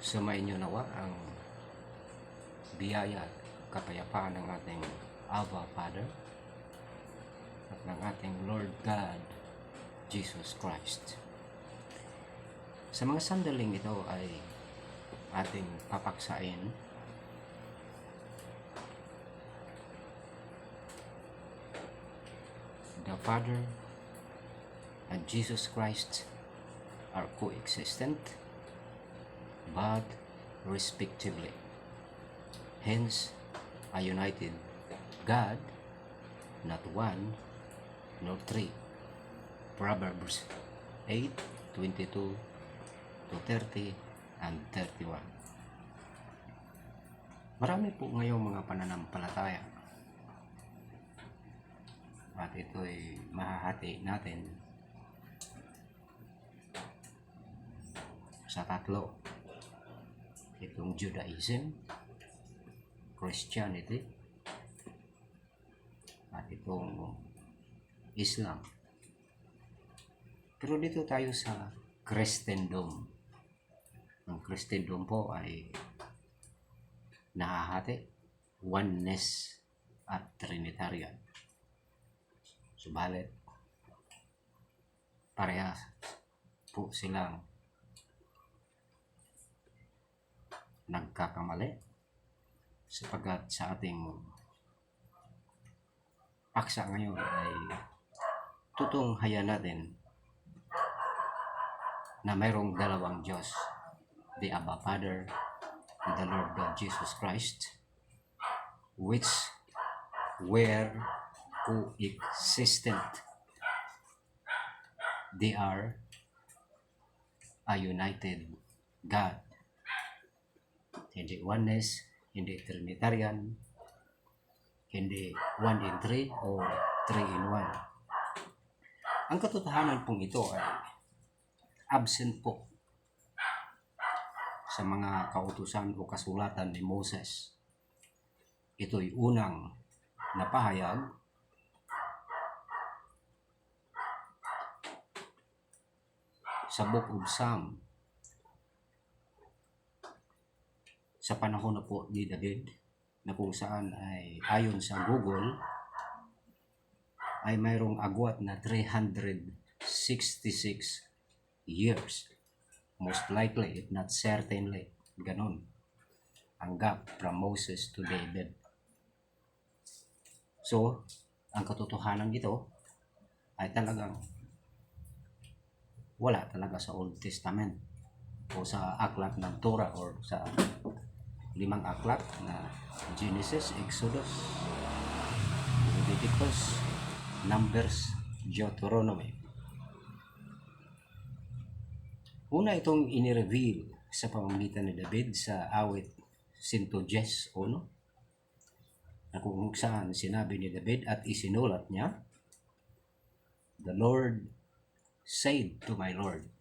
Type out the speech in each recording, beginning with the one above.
Sumainyo nawa ang biyaya at kapayapaan ng ating Abba Father at ng ating Lord God Jesus Christ. Sa mga sandaling ito ay ating papaksain the Father and Jesus Christ are coexistent but respectively. Hence, a united God, not one nor three. Proverbs 8:22-30 and 31. Marami po ngayong mga pananampalataya at ito'y mahahati natin sa tatlo. Itong Judaism, Christianity, at itong Islam. Pero dito tayo sa Christendom. Ang Christendom po ay nahahati, oneness at Trinitarian. Subalit, parehas po silang nagkakamali sapagkat sa ating paksa ngayon ay tutunghayan natin na mayroong dalawang Diyos, the Abba Father and the Lord God Jesus Christ, which were coexistent. They are a united God. Hindi oneness, hindi Trinitarian, hindi 1 in 3 o 3 in 1. Ang katotohanan pong ito ay absent po sa mga kautusan o kasulatan ni Moses. Ito'y unang napahayag sa Book of Psalm sa panahon na po ni David, na kung saan ay ayon sa Google ay mayroong agwat na 366 years. Most likely, if not certainly, ganun ang gap from Moses to David. So, ang katotohanan ito ay talagang wala talaga sa Old Testament o sa aklat ng Torah or sa 5 aklat na Genesis, Exodus, Leviticus, Numbers, Deuteronomy. Una itong inireveal sa pamamagitan ni David sa awit 110, na kung saan sinabi ni David at isinulat niya, "The Lord said to my Lord,"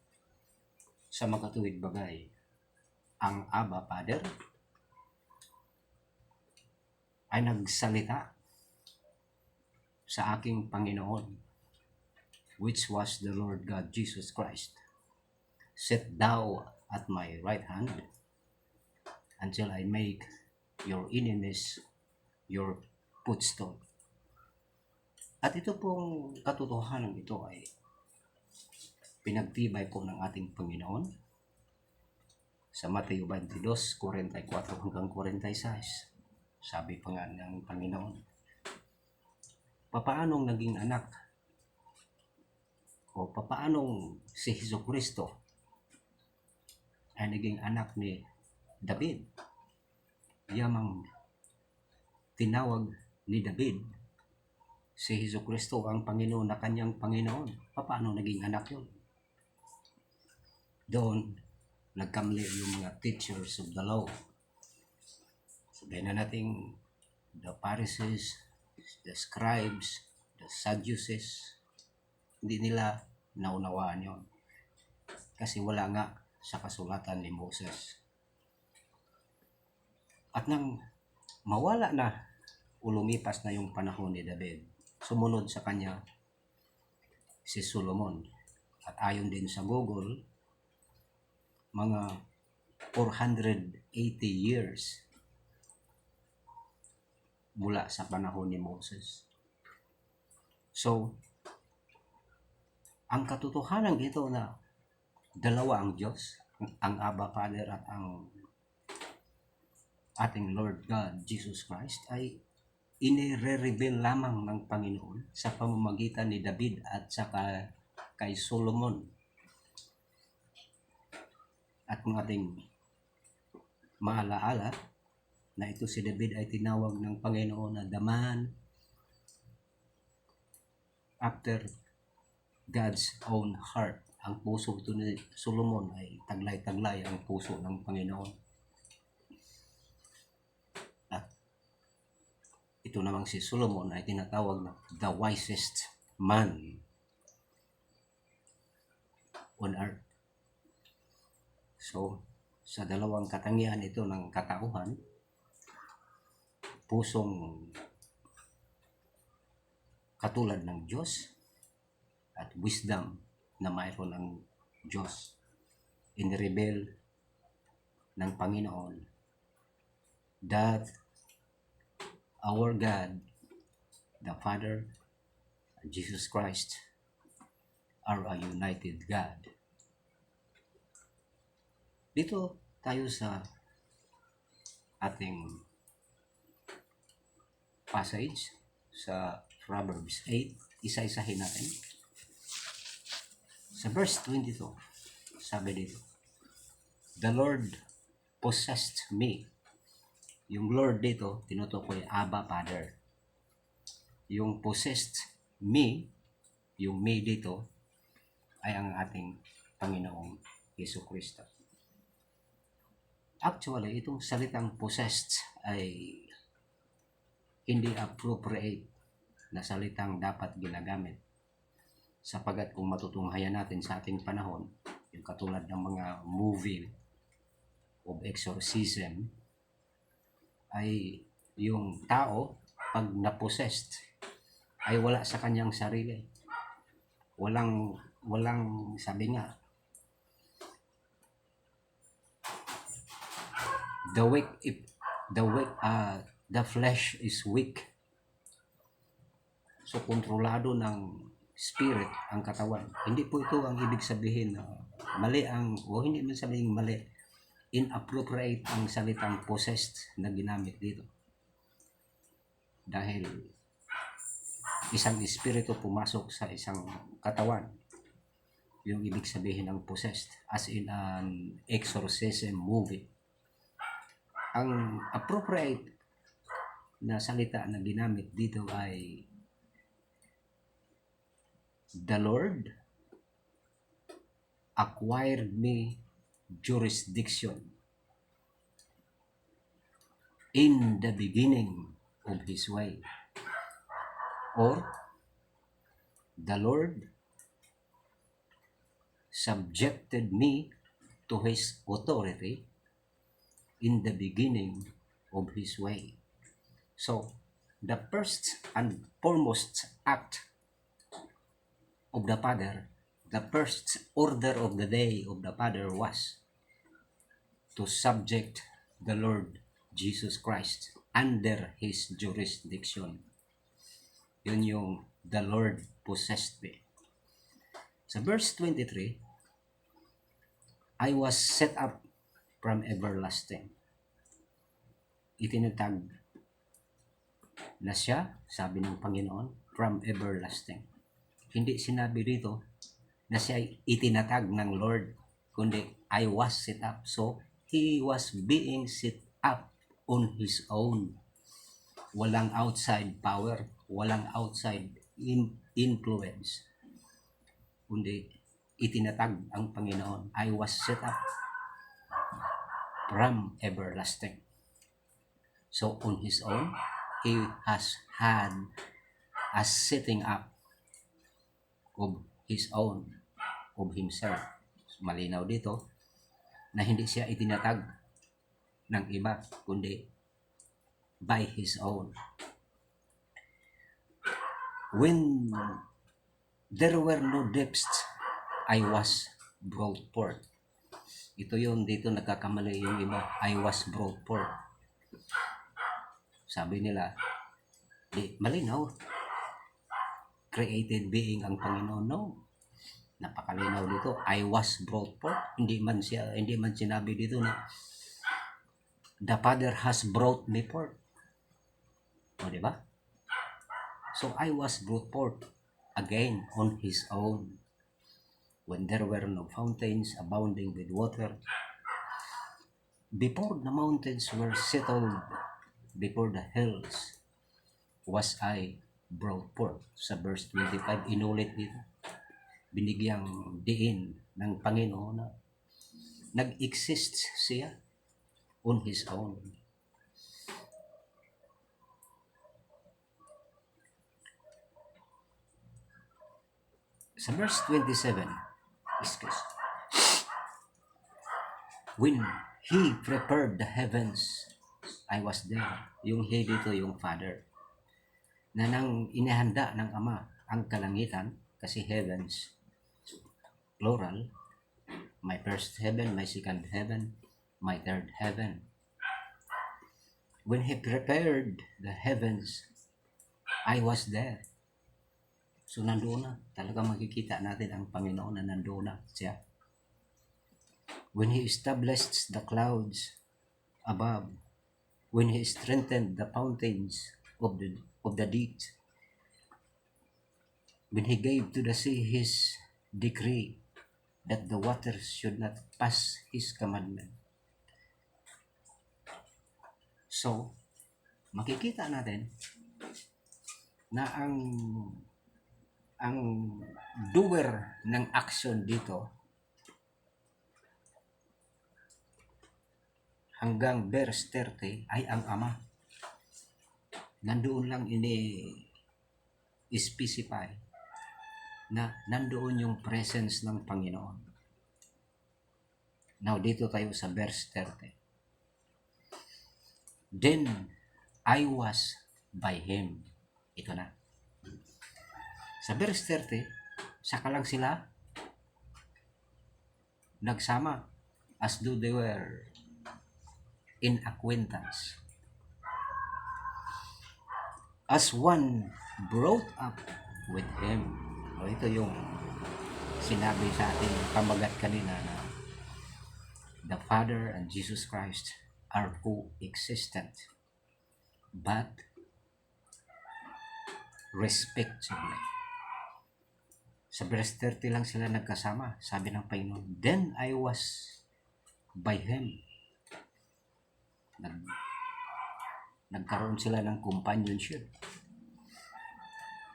sa makatuwid bagay, ang Abba Father ay nagsalita sa aking Panginoon, which was the Lord God Jesus Christ. "Sit thou at my right hand until I make your enemies your footstool." At ito pong katotohanan ito ay pinagtibay po ng ating Panginoon sa Mateo 22:44-46. Sabi pa nga ng Panginoon, papaanong naging anak o papaanong si Jesucristo ay naging anak ni David? Yamang tinawag ni David si Jesucristo ang Panginoon na kanyang Panginoon. Paano naging anak yun? Doon nagkamali yung mga teachers of the law. Sabihin na natin, the Pharisees, the scribes, the Sadducees, hindi nila naunawaan yon kasi wala nga sa kasulatan ni Moses. At nang mawala na o lumipas na yung panahon ni David, sumunod sa kanya si Solomon. At ayon din sa Google, mga 480 years mula sa panahon ni Moses. So, ang katotohanan ito na dalawa ang Diyos, ang Abba Father at ang ating Lord God, Jesus Christ, ay inire-reveal lamang ng Panginoon sa pamamagitan ni David at saka kay Solomon. At kung ating maalaala na ito si David ay tinawag ng Panginoon na the man after God's own heart. Ang puso ito ni Solomon ay taglay-taglay ang puso ng Panginoon. At ito namang si Solomon ay tinatawag na the wisest man on earth. So, sa dalawang katangian ito ng katauhan, pusong katulad ng Diyos at wisdom na mayroon ng Diyos, in-reveal ng Panginoon that our God, the Father, and Jesus Christ are a united God. Dito tayo sa ating passage sa Proverbs 8, isa-isahin natin. Sa verse 22, sabi dito, the Lord possessed me. Yung Lord dito, tinutukoy Abba Father. Yung possessed me, yung me dito, ay ang ating Panginoong Jesucristo. Actually, itong salitang possessed ay hindi appropriate na salitang dapat ginagamit. Sapagat kung matutunghayan natin sa ating panahon, yung katulad ng mga movie of exorcism, ay yung tao, pag na-possessed, ay wala sa kanyang sarili. Walang sabi nga, the flesh is weak. So, kontrolado ng spirit ang katawan. Hindi po ito ang ibig sabihin na mali ang, o hindi man sabihin mali, inappropriate ang salitang possessed na ginamit dito. Dahil isang espiritu pumasok sa isang katawan. Yung ibig sabihin ng possessed, as in an exorcism movie. Ang appropriate na salita na ginamit dito ay the Lord acquired me jurisdiction in the beginning of His way. Or, the Lord subjected me to His authority in the beginning of His way. So, the first and foremost act of the Father, the first order of the day of the Father was to subject the Lord Jesus Christ under His jurisdiction. Yun yung the Lord possessed me. Sa verse 23, I was set up from everlasting. Itinatag na siya, sabi ng Panginoon, from everlasting. Hindi sinabi rito na siya itinatag ng Lord, kundi I was set up. So, He was being set up on His own. Walang outside power, walang outside influence. Kundi itinatag ang Panginoon, I was set up from everlasting. So, on His own, He has had a setting up of His own, of Himself. Malinaw dito na hindi siya itinatag ng iba, kundi by His own. When there were no depths, I was brought forth. Ito yun, dito nagkakamali yung iba. I was brought forth. Sabi nila, malinaw. Created being ang Panginoon. No. Napakalinaw dito. I was brought forth. Hindi man sinabi dito na the Father has brought me forth. O, diba? So, I was brought forth again on His own. When there were no fountains abounding with water, before the mountains were settled, before the hills, was I brought forth. Sa verse 25, inulit dito. Binigyang diin ng Panginoon na nag-exist siya on His own. Sa verse 27, when He prepared the heavens, I was there. Yung He dito, yung Father. Na nang inihanda ng Ama ang kalangitan, kasi heavens, plural, my first heaven, my second heaven, my third heaven. When He prepared the heavens, I was there. So nandoon na. Talaga makikita natin ang Panginoon na nandoon na siya. When He established the clouds above, when He strengthened the fountains of the deep, when He gave to the sea His decree that the waters should not pass His commandment. So, makikita natin na ang doer ng action dito hanggang verse 30 ay ang Ama. Nandoon lang ini-specify na nandoon yung presence ng Panginoon. Now, dito tayo sa verse 30. Then I was by Him. Ito na. Sa verse 30, saka lang sila nagsama as though they were in acquaintance. As one brought up with Him. O, ito yung sinabi sa ating pamagat kanina na the Father and Jesus Christ are co-existent but respectively. Sa verse 30 lang sila nagkasama. Sabi ng Panginoon, then I was by Him. Nagkaroon sila ng companionship.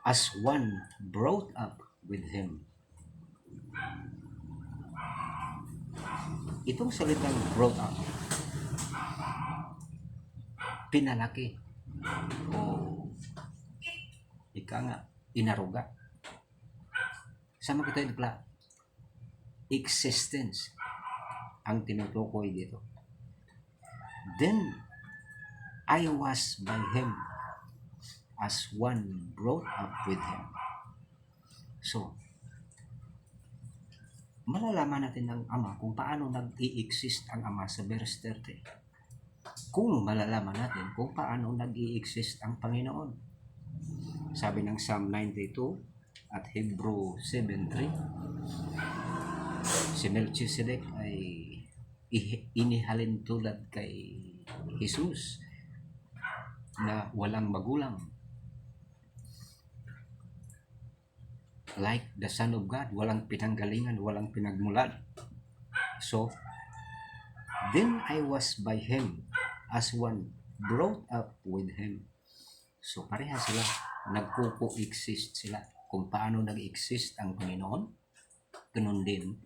As one brought up with Him. Itong salitang brought up, pinalaki o ika nga, inaruga. Sama kita yung existence ang tinutukoy dito. Then I was by Him as one brought up with Him. So, malalaman natin ng Ama kung paano nag-i-exist ang Ama sa verse 30. Kung malalaman natin kung paano nag-i-exist ang Panginoon. Sabi ng Psalm 92 at Hebrew 7:3, si Melchizedek ay inihalin tulad kay Jesus na walang magulang. Like the Son of God, walang pinanggalingan, walang pinagmulan. So, then I was by Him as one brought up with Him. So, pareha sila. Nagko-coexist sila. Kung paano nag-exist ang Panginoon, ganun din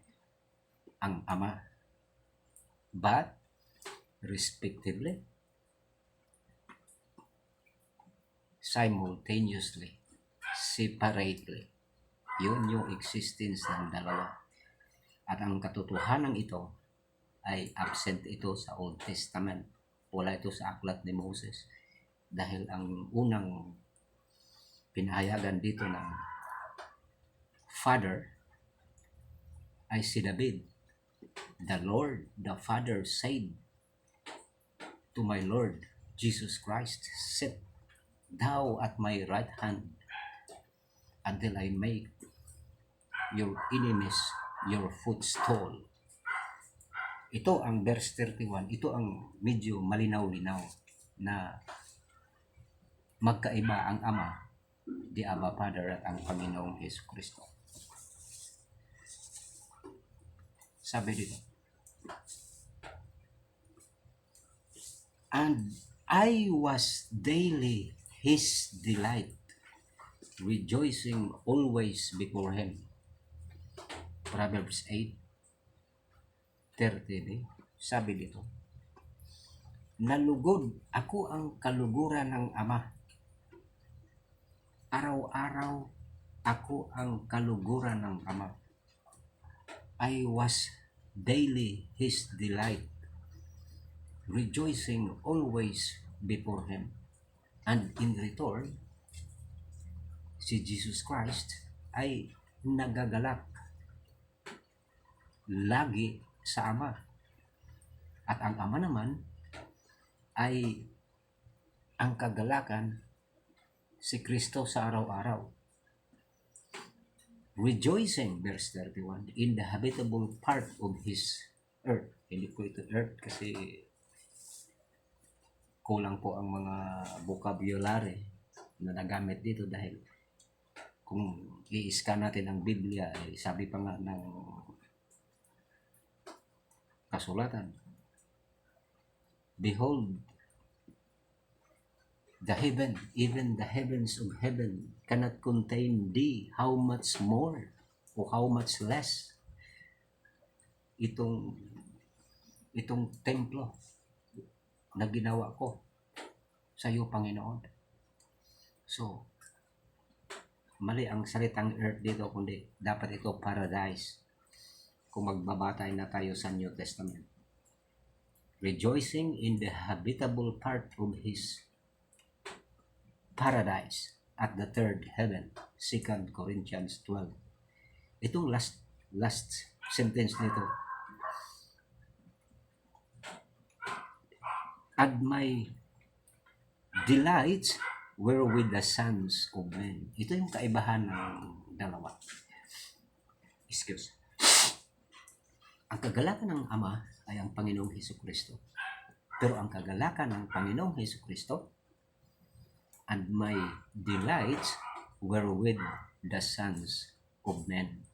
ang Ama. But, respectively, simultaneously, separately, yun yung existence ng dalawa. At ang katotohanan ito ay absent ito sa Old Testament. Wala ito sa aklat ni Moses. Dahil ang unang pinahayagan dito ng Father ay si David. the Lord, the Father said to my Lord Jesus Christ, sit thou at my right hand until I make your enemies your footstool. Ito ang verse 31, ito ang medyo malinaw-linaw na magkaiba ang Ama, the Abba Father, at ang Panginoong Hesus Kristo. Sabi dito, and I was daily His delight, rejoicing always before Him. Proverbs 8:30, sabi dito, nalugod ako ang kaluguran ng Ama. Araw-araw ako ang kaluguran ng Ama. I was daily His delight, rejoicing always before Him. And in return, si Jesus Christ ay nagagalak lagi sa Ama. At ang Ama naman ay ang kagalakan si Kristo sa araw-araw. Rejoicing, verse 31, in the habitable part of His earth. Hindi ko ito earth kasi kulang po ang mga vocabulary na nagamit dito dahil kung i-scan natin ang Biblia, eh, sabi pa nga ng kasulatan, behold, the heaven, even the heavens of heaven cannot contain thee. How much more o how much less itong templo na ginawa ko sa iyo, Panginoon. So, mali ang salitang earth dito, kundi dapat ito paradise kung magbabatay na tayo sa New Testament. Rejoicing in the habitable part of His paradise at the third heaven, 2 Corinthians 12. Itong last sentence nito, and my delights were with the sons of men. Ito yung kaibahan ng dalawa. Excuse. Ang kagalakan ng Ama ay ang Panginoong Hesukristo. Pero ang kagalakan ng Panginoong Hesukristo, and my delights were with the sons of men.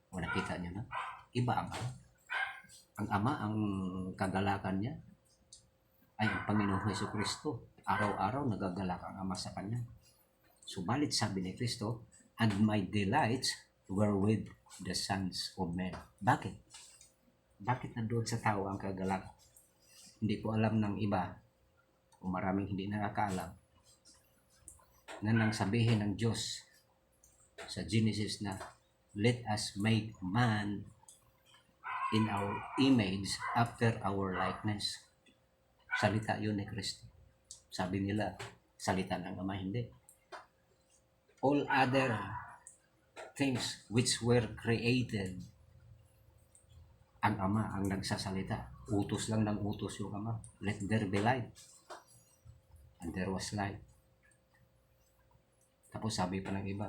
O nakita niyo na? Iba ang Ama. Ang Ama, ang kagalakan niya ay ang Panginoong Hesukristo. Araw-araw nagagalak ang Ama sa Kanya. Subalit sabi ni Kristo, and my delights were with the sons of men. Bakit? Bakit na doon sa tao ang kagalak? Hindi ko alam ng iba, o maraming hindi nakakaalam, na nang sabihin ng Diyos sa Genesis na, let us make man in our image after our likeness. Salita yun ni Kristo. Sabi nila, salita ng Ama, hindi. All other things which were created, ang Ama ang nagsasalita. Utos lang ng utos yung Ama. Let there be light. And there was light. Tapos sabi pa ng iba,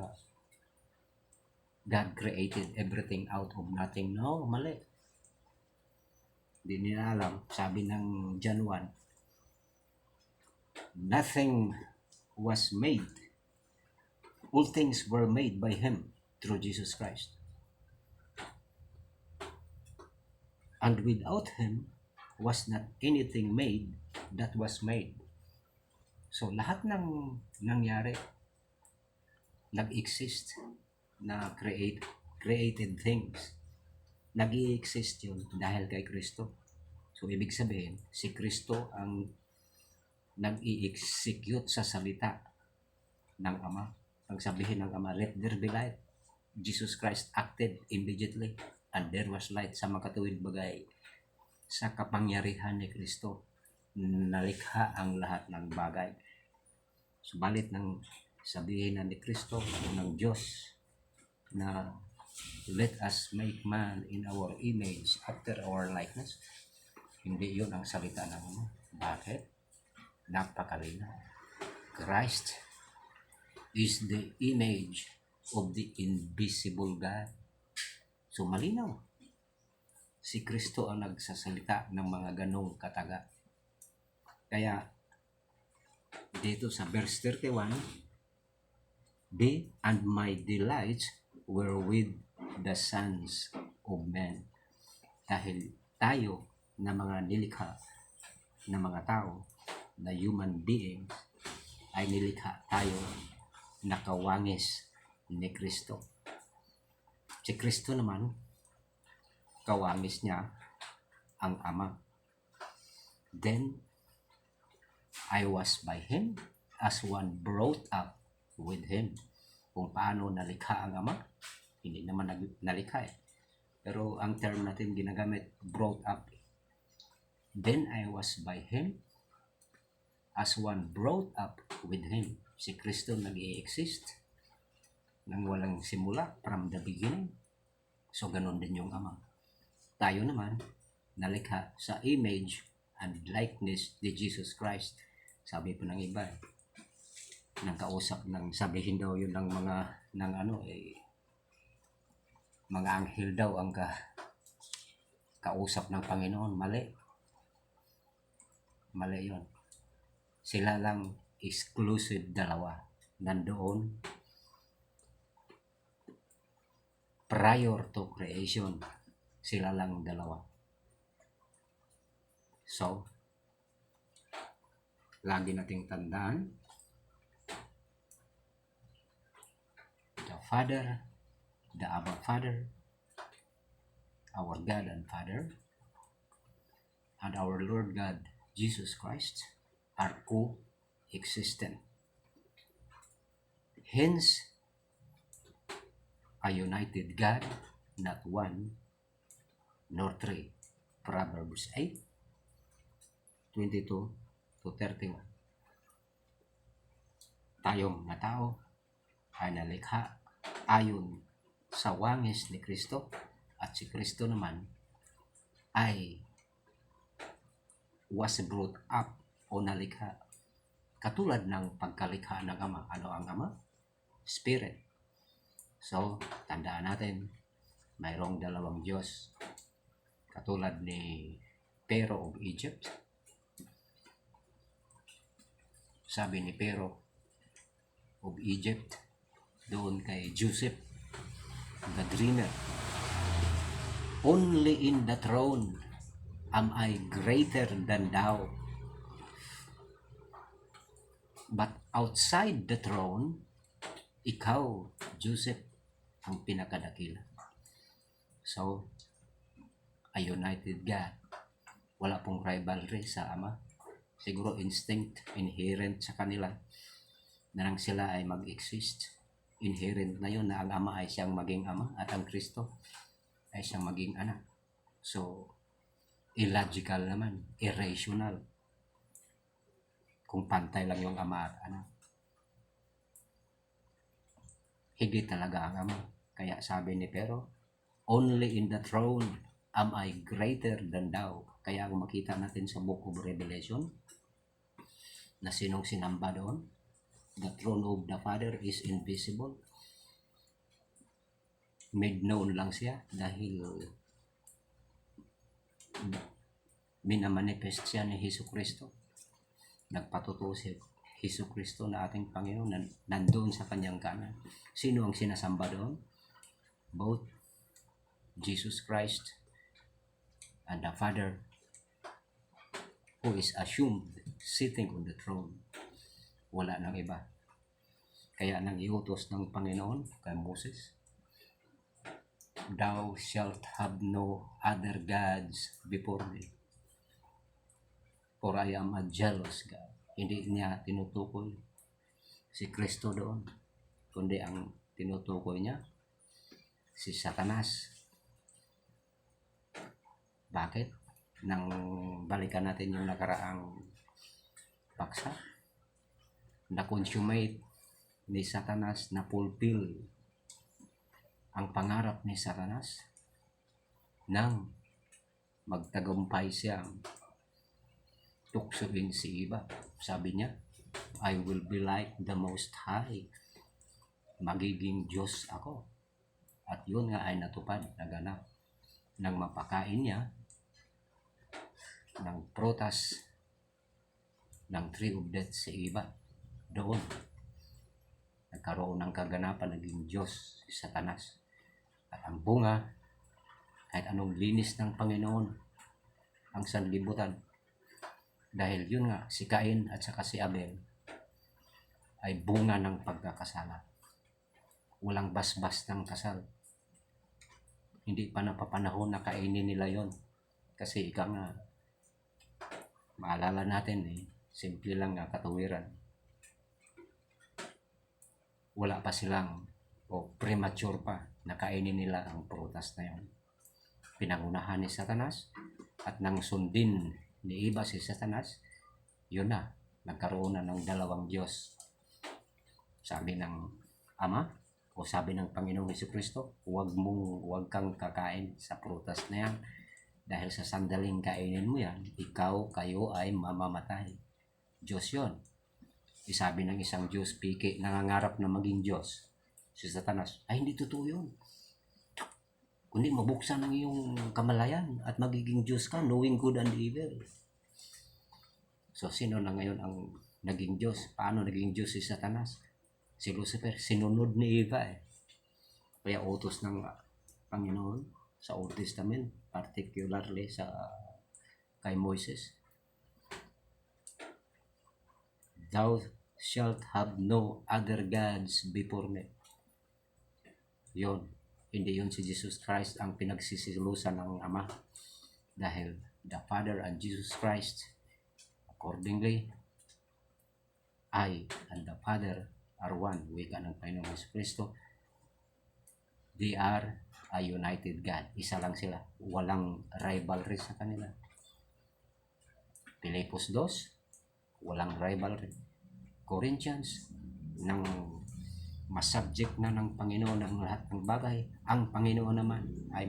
God created everything out of nothing. No, mali. Hindi nila alam. Sabi ng John 1, nothing was made. All things were made by Him through Jesus Christ. And without Him was not anything made that was made. So lahat ng nangyari, nag-exist na created things, nag-i-exist yun dahil kay Kristo. So ibig sabihin, si Kristo ang nag-i-execute sa salita ng Ama. Ang sabihin ng Ama, let there be light. Jesus Christ acted immediately and there was light. Sa makatuwid bagay, sa kapangyarihan ni Kristo, nalikha ang lahat ng bagay. Subalit ng sabihin na ni Kristo o ng Diyos na let us make man in our image after our likeness. Hindi yun ang salita ng Ama. Bakit? Napakalinaw. Christ is the image of the invisible God. So malinaw. Si Kristo ang nagsasalita ng mga ganong kataga. Kaya dito sa verse 31, and my delights were with the sons of men. Dahil tayo na mga nilikha na mga tao, na human beings, ay nilikha tayo nakawangis ni Kristo. Si Kristo naman, kawangis niya ang Ama. Then, I was by Him as one brought up with Him. Kung paano nalikha ang Ama, hindi naman nalikha eh. Pero ang term natin ginagamit, brought up. Then I was by Him as one brought up with Him. Si Kristo nag-i-exist nang walang simula from the beginning. So ganun din yung Ama. Tayo naman, nalikha sa image and likeness ni Jesus Christ. Sabi po ng iba, nang kausap ng sabihin daw yun ng mga mga anghel daw ang kausap ng Panginoon. Mali yun. Sila lang exclusive dalawa. Nandoon prior to creation. Sila lang dalawa. So, lagi nating tandaan, the Father, the Abba Father, our God and Father, and our Lord God, Jesus Christ, are co-existent. Hence, a united God, not one, nor three. Proverbs 8:22 to 31. Tayong na tao ay nalikha ayon sa wangis ni Kristo, at si Kristo naman ay was brought up o nalikha katulad ng pagkalikha ng Ama. Ano ang Ama? Spirit. So, tandaan natin, mayroong dalawang Diyos. Katulad ni Pharaoh of Egypt. Sabi ni Pharaoh of Egypt doon kay Joseph, the dreamer, only in the throne am I greater than thou. But outside the throne, ikaw, Joseph, ang pinakadakila. So, a united God. Wala pong rivalry sa Ama. Siguro instinct, inherent sa kanila na nang sila ay mag-exist. Inherent na yun na ang Ama ay siyang maging Ama at ang Kristo ay siyang maging anak. So, illogical naman, irrational kung pantay lang yung Ama at anak. Hindi talaga ang Ama. Kaya sabi ni Pharaoh, only in the throne am I greater than thou. Kaya kung makita natin sa Book of Revelation, na sinong sinamba doon, the throne of the Father is invisible. Made known lang siya dahil minamanifest siya ni Hesus Kristo. Nagpatutuo si Hesus Kristo na ating Panginoon nandoon sa kanyang kanan. Sino ang sinasamba doon? Both Jesus Christ and the Father, who is assumed sitting on the throne. Wala nang iba. Kaya nang iutos ng Panginoon kay Moses, thou shalt have no other gods before me, for I am a jealous God. Hindi niya tinutukoy si Kristo doon, kundi ang tinutukoy niya si Satanas. Bakit? Nang balikan natin yung nakaraang paksa, na-consummate ni Satanas, na fulfill ang pangarap ni Satanas nang magtagumpay siyang tuksoin si Eva. Sabi niya, I will be like the Most High. Magiging Diyos ako. At yun nga ay natupad, naganap. Nang mapakain niya ng prutas ng tree of death si Eva, doon nagkaroon ng kaganapan, naging Diyos si Satanas. At ang bunga, kahit anong linis ng Panginoon ang sanlibutan, dahil yun nga, si Cain at saka si Abel ay bunga ng pagkakasala. Walang basbas ng kasal. Hindi pa napapanahon na kainin nila yon. Kasi ika nga, maalala natin simple lang nga katuwiran. Wala pa silang premature pa na kainin nila ang prutas na yon. Pinangunahan ni Satanas at nang sundin ni Eva si Satanas, yun na, nagkaroon na ng dalawang Diyos. Sabi ng Ama o sabi ng Panginoong Jesucristo, huwag kang kakain sa prutas na yan dahil sa sandaling kainin mo yan, kayo ay mamamatay. Diyos yun. Sabi ng isang Diyos, piki, nangangarap na maging Diyos si Satanas, ay hindi totoo yun. Kundi mabuksan ang iyong kamalayan at magiging Diyos ka, knowing good and evil. So sino na ngayon ang naging Diyos? Paano naging Diyos si Satanas? Si Lucifer, sinunod ni Eva Kaya utos ng Panginoon sa Old Testament, particularly kay Moses. Thou shalt have no other gods before me. Yun. Hindi yun si Jesus Christ ang pinagsisilusan ng Ama. Dahil the Father and Jesus Christ, accordingly, I and the Father are one. Wika ng Panginoong Jesucristo. They are a united God. Isa lang sila. Walang rivalry sa kanila. Pilipos 2, walang rivalry. Corinthians, nang masubject na ng Panginoon ang lahat ng bagay, ang Panginoon naman ay